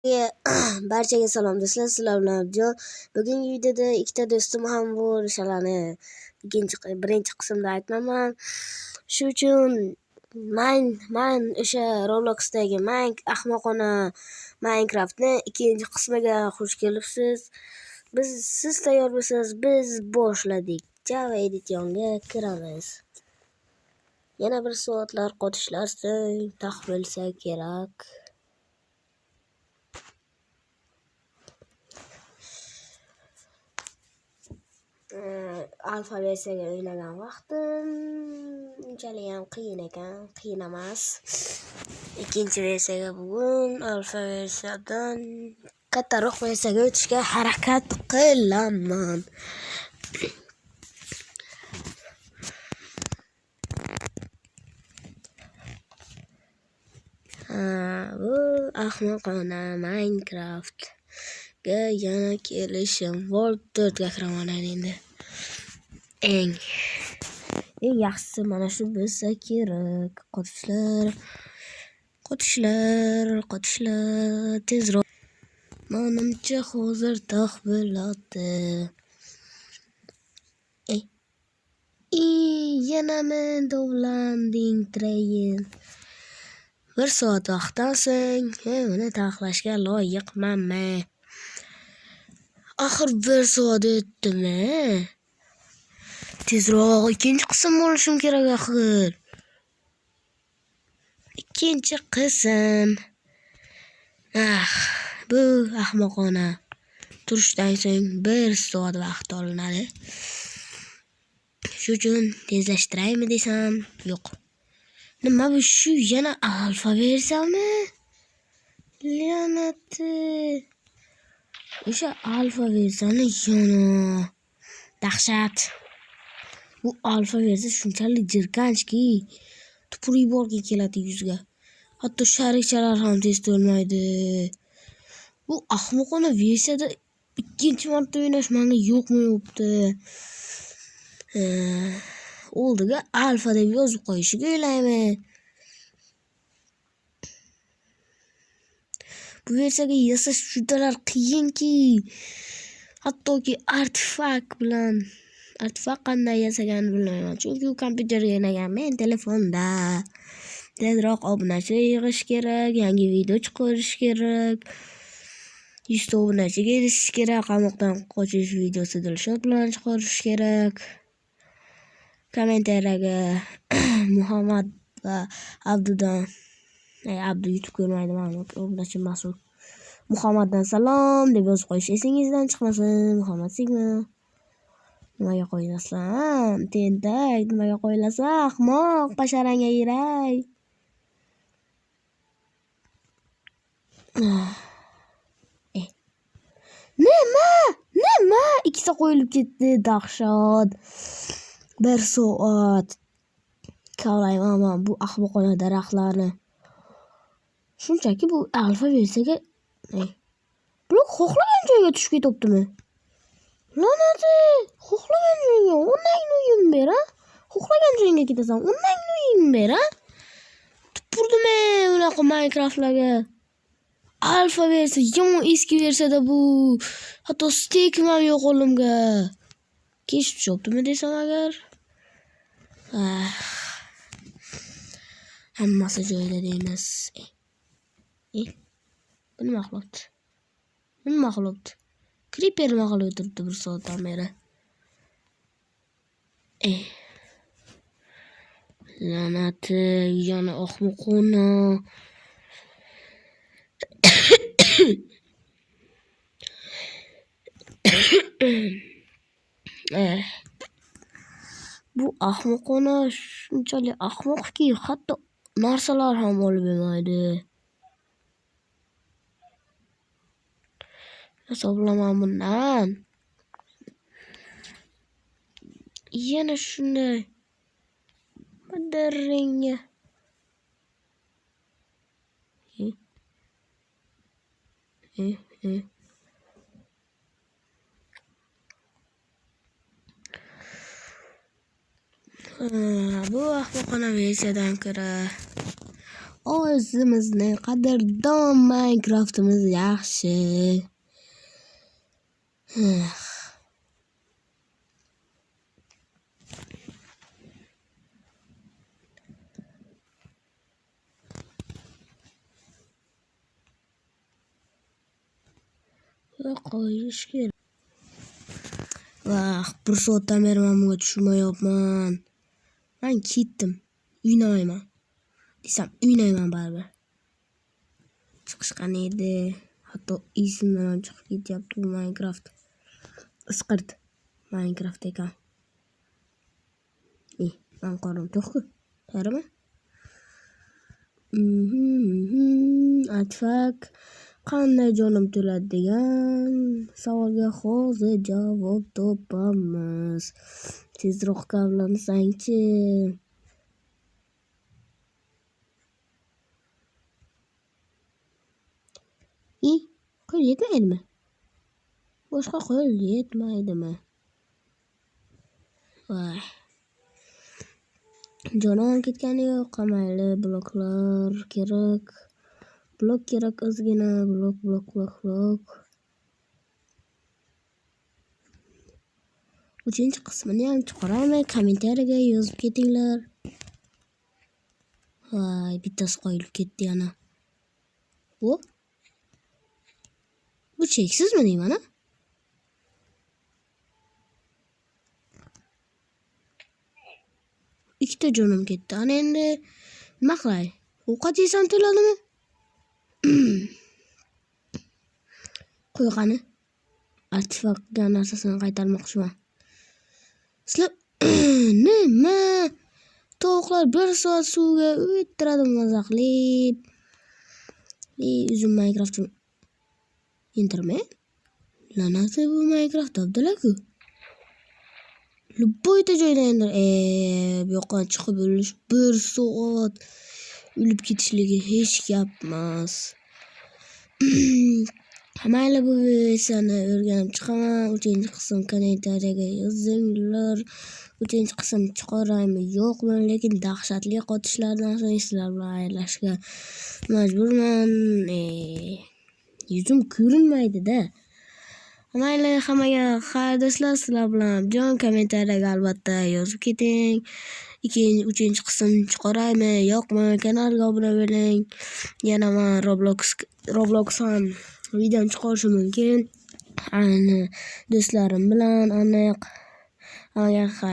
Barchaga salom do'stlar, sizlar bilan Abjon. Bugungi videoda ikkita do'stim ham bor, o'shalarni birinchi qismda aytmaman. Shu uchun men o'sha Robloxdagi ahmoqona Minecraftni ikkinchi qismiga xush kelibsiz. Siz tayyor bo'lsangiz, biz boshladik. Java Edition'ga kiramiz. Yana bir soatlar qotishlar so'ng bo'lsa kerak. Alfa versiyaga o'ynagan vaqtim unchalik ham qiyin ekan, qiyin emas. Ikkinchi versiyaga bugun alfa versiyadan kattaroq versiyaga o'tishga harakat qilaman. Bu ahmoqona Minecraftga yana kelishim. World 4 ga kiraman endi. Eng yaxshisi mana shu bo'lsa kerak. Qotishlar tezroq. Menimcha hozir taq bo'ladi. Yana men dovlanding train. 1 soat vaqtdan so'ng uni taxlashga loyiqman. Axir 1 soat o'tdimi? Tezroq ikkinchi qism olishim kerak axir. Ikkinchi qism. Bu ahmoqona. Turishdan so'ng 1 soat vaqt olinadi. Shu uchun tezlashtiraymi desam, yo'q. Nima bu, shu yana alfa versiyami? La'nati. O'sha alfa versiyani yana dahshat. Bu alfa versiya shunchalik jirkanchki, tupurib yuborgin keladi yuzga. Hatto sharikchalar ham tez bo'lmaydi. Bu ahmoqona versiyada ikkinchi marta o'ynash menga yo'qmi-yo'qdi. Oldiga alfa deb yozib qo'yishga o'ylayman. Bu versiyaga yasash judalar qiyinki. Hattoki artefakt qanday yasaganini bilmayman. Chunki u kompyuterga o'ynagan, men telefonda. Tezroq obunachi yig'ish kerak, yangi video chiqarish kerak. 100 ta obunachiga erishish kerak, qamoqdan qochish videosi Dilshod bilan chiqarish kerak. Kommentariyaga Muhammad va Abdudan Abdu YouTube ko'rmaydi, ma'lum, obunachi mas'ul. Muhammaddan salom deb yozib qo'yish esingizdan chiqmasin. Muhammad Sigma. Nimaga qo'ylasam? Tentak, nimaga qo'ylasa? Ahmoq, basharangga yiray. Nima? Ikkita qo'yilib ketdi, dahshat. 1 soat. Kavlayman bu ahmoqona daraxtlarni. Shunchaki bu alfa versiyaga bu xohlagan joyga tushib ketibdimi? La'nati, xohlagan joyga, o'rnagini uyim ber, ha? Xohlagan joyga ketasan, o'rnagini uyim ber, ha? Tupurdimi unaqa Minecraftlarga? Alfa versiya, yomon eski versiyada bu. Hatto stekim ham yo'q qo'limga. Kechib tushibdimi desam agar. Hammasi joyida deymiz. Bu nima qilibdi? Creeper nima qilib o'tiribdi 1 soatdan beri? La'nati, yana ahmoqona. Bu ahmoqona shunchalik ahmoqki, hatto narsalar ham olib bo'lmaydi. Hisoblaman bundan. Yana shunday. Qadaringga. Bu ahmoqona versiyadan ko'ra O'zimizni qadrdon Minecraftimiz yaxshi. Qo'yish kerak. Bir soatdan beri men bunga tushunmayapman. Men ketdim. O'ynamayman. Desam o'ynayman baribir. Chiqishgan edi. Hatto esimdan ham chiqib ketyapti bu Minecraft. Isqirt Minecraft ekan. Men qorim to'q-ku. To'g'rimi? Atfak qanday jonim to'ladi degan savolga hozir javob topamiz. Tezroq kavlansang-chi. Qo'l yetmaydimi? Boshqa qo'l yetmaydimi? Voy. Jonim ketgani yo'q, mayli, bloklar kerak. Blok kerak ozgina, blok. 3-qismini ham chiqaraymi? Kommentariyaga yozib ketinglar. Voy, bittasi qo'yilib ketdi yana. Bu cheksizmi deyman, ha? Ikkita jonim ketdi. Ana endi nima qilay? Ovqat yesam to'ladimi? Qo'yqani. Artefakga narsasini qaytarmoqchiman. Sizlar nima? Tovuqlar 1 soat suvga o'tiradi maza qilib. O'zim Minecraft'im indirmay. Lanati bu Minecraft abdalaku. Любой-ta joydan indir. Bu yoqqa chiqib o'lish 1 soat o'lib ketishligi hech gap emas. Mayli, bu versiyani o'rganib chiqaman. 3-qism kommentariyaga yozinglar. 3-qism chiqaraymi yo'qmi? Lekin dahshatli qotishlardan so'ng sizlar bilan xayrlashishga majburman. Yuzim ko'rinmaydi-da. Mayli, hammaga xayr do'stlar. Sizlar bilan jon kommentariyaga albatta yozib keting. 3-qism chiqaraymi yo'qmi? Kanalga obuna bo'ling. Yana men Roblox ham video chiqarishim mumkin. Do'stlarim bilan aniq. Hammaga xayr.